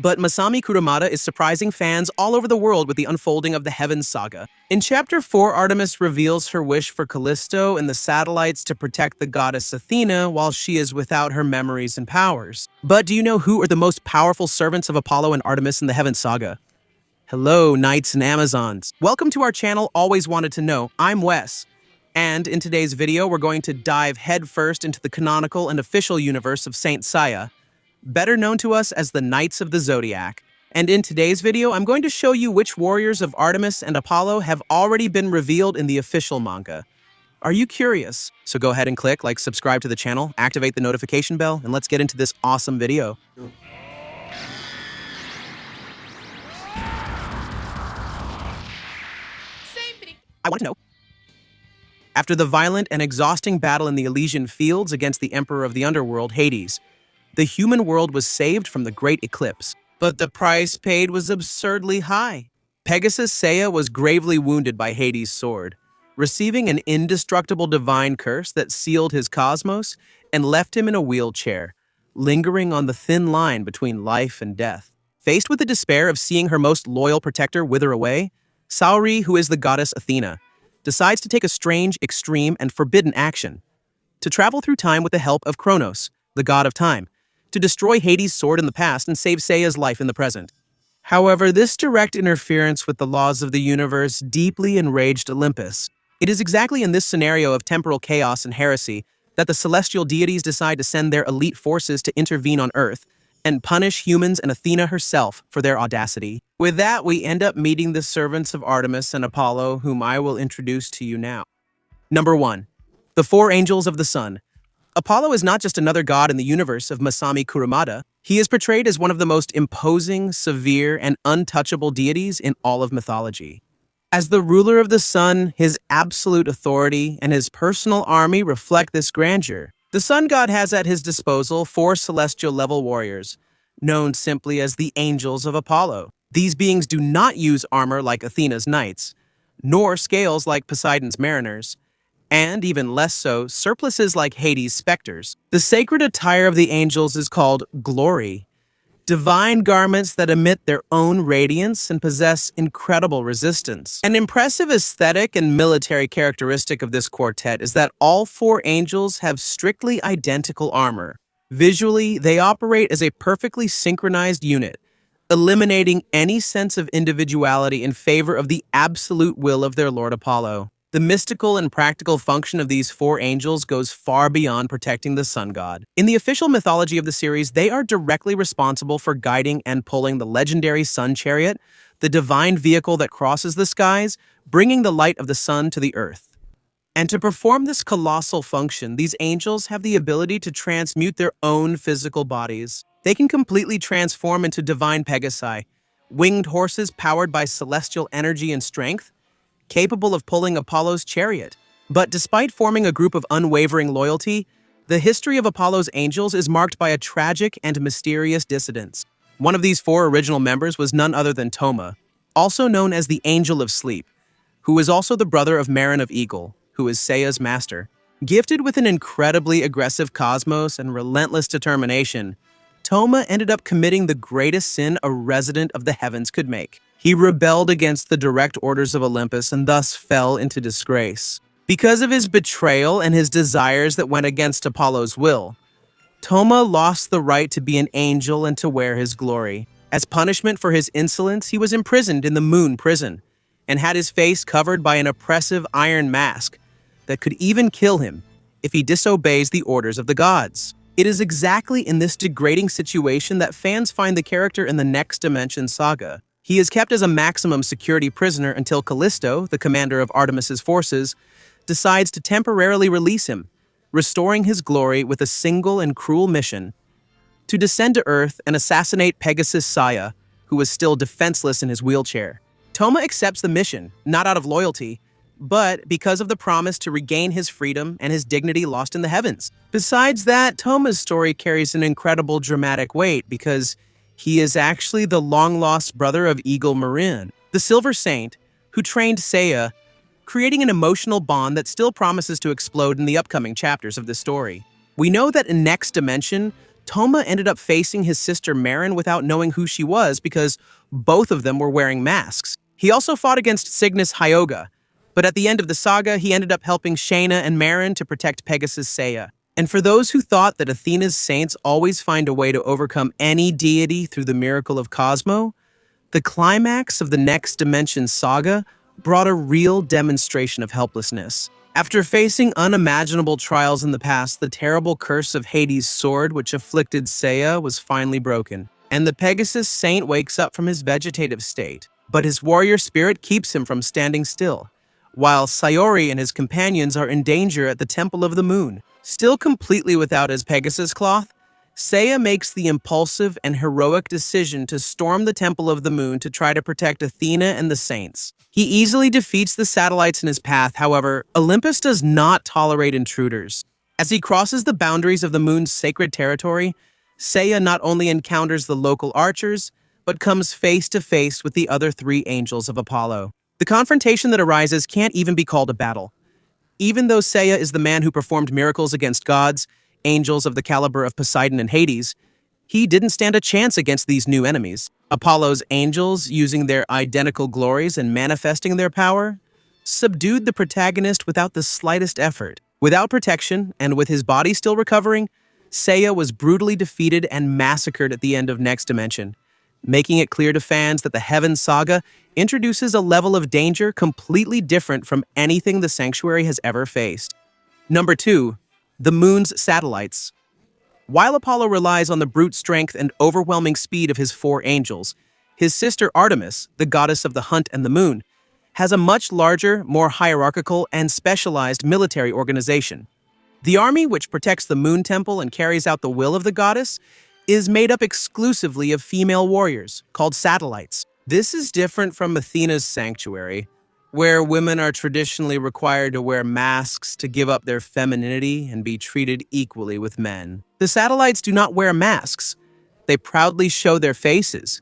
But Masami Kurumada is surprising fans all over the world with the unfolding of the Heavens Saga. In Chapter 4, Artemis reveals her wish for Callisto and the satellites to protect the goddess Athena while she is without her memories and powers. But do you know who are the most powerful servants of Apollo and Artemis in the Heavens Saga? Hello, knights and amazons. Welcome to our channel, Always Wanted to Know. I'm Wes. And in today's video, we're going to dive headfirst into the canonical and official universe of Saint Seiya, better known to us as the Knights of the Zodiac. And in today's video, I'm going to show you which warriors of Artemis and Apollo have already been revealed in the official manga. Are you curious? So go ahead and click like, subscribe to the channel, activate the notification bell, and let's get into this awesome video. I want to know. After the violent and exhausting battle in the Elysian fields against the Emperor of the Underworld, Hades, the human world was saved from the great eclipse. But the price paid was absurdly high. Pegasus Seiya was gravely wounded by Hades' sword, receiving an indestructible divine curse that sealed his cosmos and left him in a wheelchair, lingering on the thin line between life and death. Faced with the despair of seeing her most loyal protector wither away, Saori, who is the goddess Athena, decides to take a strange, extreme, and forbidden action: to travel through time with the help of Kronos, the god of time, to destroy Hades' sword in the past and save Seiya's life in the present. However, this direct interference with the laws of the universe deeply enraged Olympus. It is exactly in this scenario of temporal chaos and heresy that the celestial deities decide to send their elite forces to intervene on Earth and punish humans and Athena herself for their audacity. With that, we end up meeting the servants of Artemis and Apollo, whom I will introduce to you now. Number 1. The Four Angels of the Sun. Apollo is not just another god in the universe of Masami Kurumada. He is portrayed as one of the most imposing, severe, and untouchable deities in all of mythology. As the ruler of the sun, his absolute authority and his personal army reflect this grandeur. The sun god has at his disposal 4 celestial-level warriors, known simply as the Angels of Apollo. These beings do not use armor like Athena's knights, nor scales like Poseidon's mariners, and, even less so, surplices like Hades' specters. The sacred attire of the angels is called glory, divine garments that emit their own radiance and possess incredible resistance. An impressive aesthetic and military characteristic of this quartet is that all 4 angels have strictly identical armor. Visually, they operate as a perfectly synchronized unit, eliminating any sense of individuality in favor of the absolute will of their Lord Apollo. The mystical and practical function of these 4 angels goes far beyond protecting the sun god. In the official mythology of the series, they are directly responsible for guiding and pulling the legendary sun chariot, the divine vehicle that crosses the skies, bringing the light of the sun to the earth. And to perform this colossal function, these angels have the ability to transmute their own physical bodies. They can completely transform into divine Pegasi, winged horses powered by celestial energy and strength, capable of pulling Apollo's chariot. But despite forming a group of unwavering loyalty, the history of Apollo's angels is marked by a tragic and mysterious dissidence. One of these 4 original members was none other than Toma, also known as the Angel of Sleep, who is also the brother of Marin of Eagle, who is Seiya's master. Gifted with an incredibly aggressive cosmos and relentless determination, Toma ended up committing the greatest sin a resident of the heavens could make. He rebelled against the direct orders of Olympus and thus fell into disgrace. Because of his betrayal and his desires that went against Apollo's will, Toma lost the right to be an angel and to wear his glory. As punishment for his insolence, he was imprisoned in the Moon Prison and had his face covered by an oppressive iron mask that could even kill him if he disobeys the orders of the gods. It is exactly in this degrading situation that fans find the character in the Next Dimension saga. He is kept as a maximum security prisoner until Callisto, the commander of Artemis's forces, decides to temporarily release him, restoring his glory with a single and cruel mission: to descend to Earth and assassinate Pegasus Seiya, who is still defenseless in his wheelchair. Toma accepts the mission, not out of loyalty, but because of the promise to regain his freedom and his dignity lost in the heavens. Besides that, Toma's story carries an incredible dramatic weight because he is actually the long-lost brother of Eagle Marin, the Silver Saint, who trained Seiya, creating an emotional bond that still promises to explode in the upcoming chapters of this story. We know that in Next Dimension, Toma ended up facing his sister Marin without knowing who she was because both of them were wearing masks. He also fought against Cygnus Hyoga, but at the end of the saga, he ended up helping Shayna and Marin to protect Pegasus Seiya. And for those who thought that Athena's saints always find a way to overcome any deity through the miracle of Cosmo, the climax of the Next Dimension saga brought a real demonstration of helplessness. After facing unimaginable trials in the past, the terrible curse of Hades' sword which afflicted Seiya was finally broken, and the Pegasus Saint wakes up from his vegetative state. But his warrior spirit keeps him from standing still, while Sayori and his companions are in danger at the Temple of the Moon. Still completely without his Pegasus cloth, Seiya makes the impulsive and heroic decision to storm the Temple of the Moon to try to protect Athena and the Saints. He easily defeats the satellites in his path. However, Olympus does not tolerate intruders. As he crosses the boundaries of the moon's sacred territory, Seiya not only encounters the local archers, but comes face to face with the other three angels of Apollo. The confrontation that arises can't even be called a battle. Even though Seiya is the man who performed miracles against gods, angels of the caliber of Poseidon and Hades, he didn't stand a chance against these new enemies. Apollo's angels, using their identical glories and manifesting their power, subdued the protagonist without the slightest effort. Without protection, and with his body still recovering, Seiya was brutally defeated and massacred at the end of Next Dimension, making it clear to fans that the Heaven Saga introduces a level of danger completely different from anything the Sanctuary has ever faced. Number 2. The Moon's Satellites. While Apollo relies on the brute strength and overwhelming speed of his four angels, his sister Artemis, the goddess of the hunt and the moon, has a much larger, more hierarchical, and specialized military organization. The army, which protects the Moon Temple and carries out the will of the goddess, is made up exclusively of female warriors, called satellites. This is different from Athena's sanctuary, where women are traditionally required to wear masks to give up their femininity and be treated equally with men. The satellites do not wear masks. They proudly show their faces,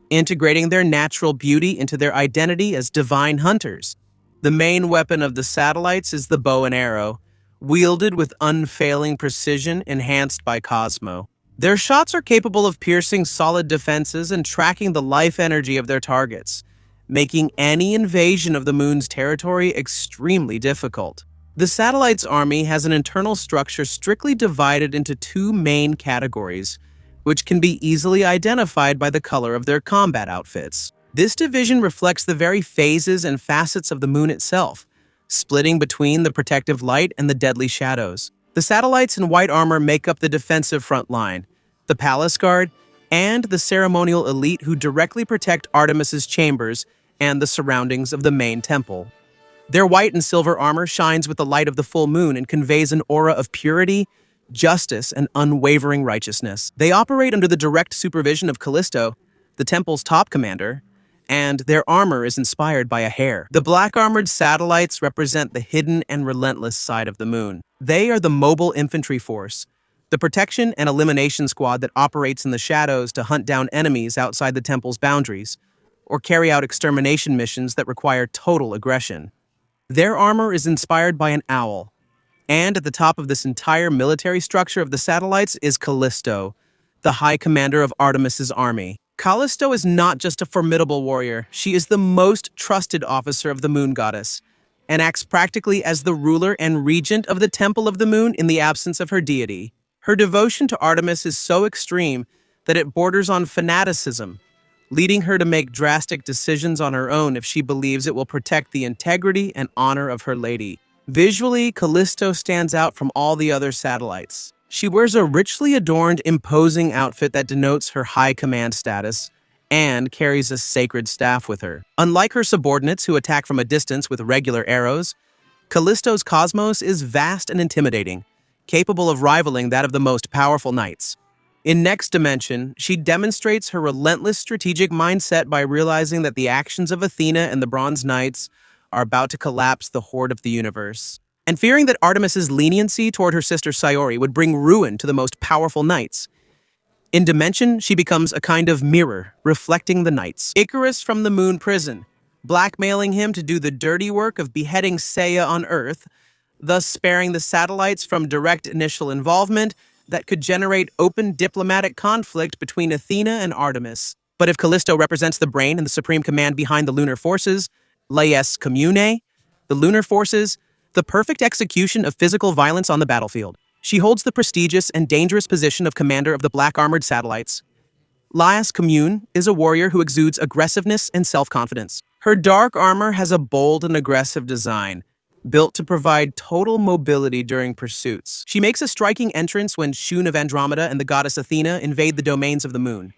integrating their natural beauty into their identity as divine hunters. The main weapon of the satellites is the bow and arrow, wielded with unfailing precision enhanced by Cosmo. Their shots are capable of piercing solid defenses and tracking the life energy of their targets, making any invasion of the moon's territory extremely difficult. The satellite's army has an internal structure strictly divided into two main categories, which can be easily identified by the color of their combat outfits. This division reflects the very phases and facets of the moon itself, splitting between the protective light and the deadly shadows. The satellites in white armor make up the defensive front line, the palace guard, and the ceremonial elite who directly protect Artemis's chambers and the surroundings of the main temple. Their white and silver armor shines with the light of the full moon and conveys an aura of purity, justice, and unwavering righteousness. They operate under the direct supervision of Callisto, the temple's top commander, and their armor is inspired by a hare. The black-armored satellites represent the hidden and relentless side of the moon. They are the mobile infantry force, the protection and elimination squad that operates in the shadows to hunt down enemies outside the temple's boundaries, or carry out extermination missions that require total aggression. Their armor is inspired by an owl, and at the top of this entire military structure of the satellites is Callisto, the High Commander of Artemis's army. Callisto is not just a formidable warrior, she is the most trusted officer of the Moon Goddess, and acts practically as the ruler and regent of the Temple of the Moon in the absence of her deity. Her devotion to Artemis is so extreme that it borders on fanaticism, leading her to make drastic decisions on her own if she believes it will protect the integrity and honor of her lady. Visually, Callisto stands out from all the other satellites. She wears a richly adorned, imposing outfit that denotes her high command status and carries a sacred staff with her. Unlike her subordinates who attack from a distance with regular arrows, Callisto's cosmos is vast and intimidating, capable of rivaling that of the most powerful knights. In Next Dimension, she demonstrates her relentless strategic mindset by realizing that the actions of Athena and the Bronze Knights are about to collapse the horde of the universe. And fearing that Artemis's leniency toward her sister Sayori would bring ruin to the most powerful knights, in Dimension, she becomes a kind of mirror, reflecting the knights. Icarus from the moon prison, blackmailing him to do the dirty work of beheading Seiya on Earth, thus sparing the satellites from direct initial involvement that could generate open diplomatic conflict between Athena and Artemis. But if Callisto represents the brain and the supreme command behind the lunar forces, Laius Commune, the lunar forces, the perfect execution of physical violence on the battlefield. She holds the prestigious and dangerous position of commander of the black armored satellites. Laius Commune is a warrior who exudes aggressiveness and self-confidence. Her dark armor has a bold and aggressive design, built to provide total mobility during pursuits. She makes a striking entrance when Shun of Andromeda and the goddess Athena invade the domains of the moon.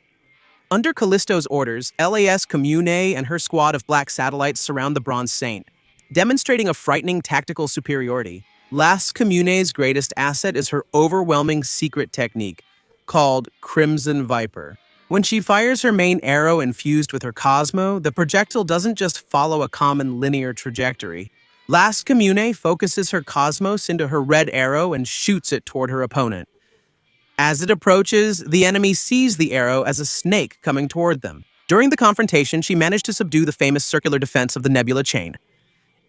Under Callisto's orders, Laius Commune and her squad of black satellites surround the Bronze Saint, demonstrating a frightening tactical superiority. Laius Commune's greatest asset is her overwhelming secret technique, called Crimson Viper. When she fires her main arrow infused with her Cosmo, the projectile doesn't just follow a common linear trajectory. Laius Commune focuses her Cosmos into her red arrow and shoots it toward her opponent. As it approaches, the enemy sees the arrow as a snake coming toward them. During the confrontation, she managed to subdue the famous circular defense of the Nebula Chain.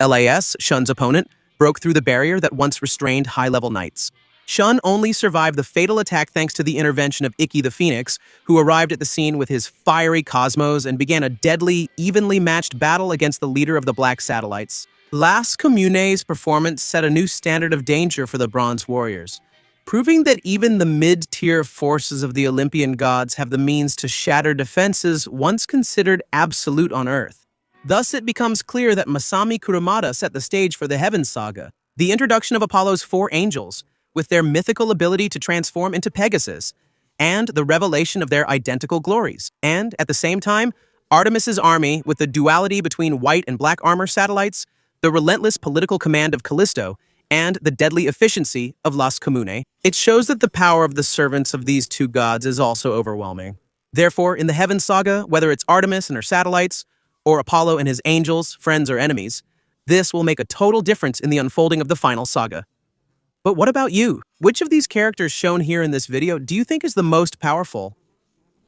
Laius, Shun's opponent, broke through the barrier that once restrained high-level knights. Shun only survived the fatal attack thanks to the intervention of Ikki the Phoenix, who arrived at the scene with his fiery cosmos and began a deadly, evenly matched battle against the leader of the Black Satellites. Laius Commune's performance set a new standard of danger for the Bronze Warriors, proving that even the mid-tier forces of the Olympian gods have the means to shatter defenses once considered absolute on Earth. Thus, it becomes clear that Masami Kurumada set the stage for the Heaven Saga, the introduction of Apollo's 4 angels, with their mythical ability to transform into Pegasus, and the revelation of their identical glories. And, at the same time, Artemis's army, with the duality between white and black armor satellites, the relentless political command of Callisto, and the deadly efficiency of Laius Commune. It shows that the power of the servants of these 2 gods is also overwhelming. Therefore, in the Heaven Saga, whether it's Artemis and her satellites, or Apollo and his angels, friends or enemies, this will make a total difference in the unfolding of the final saga. But what about you? Which of these characters shown here in this video do you think is the most powerful?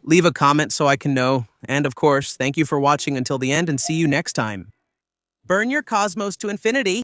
Leave a comment so I can know. And of course, thank you for watching until the end and see you next time. Burn your cosmos to infinity.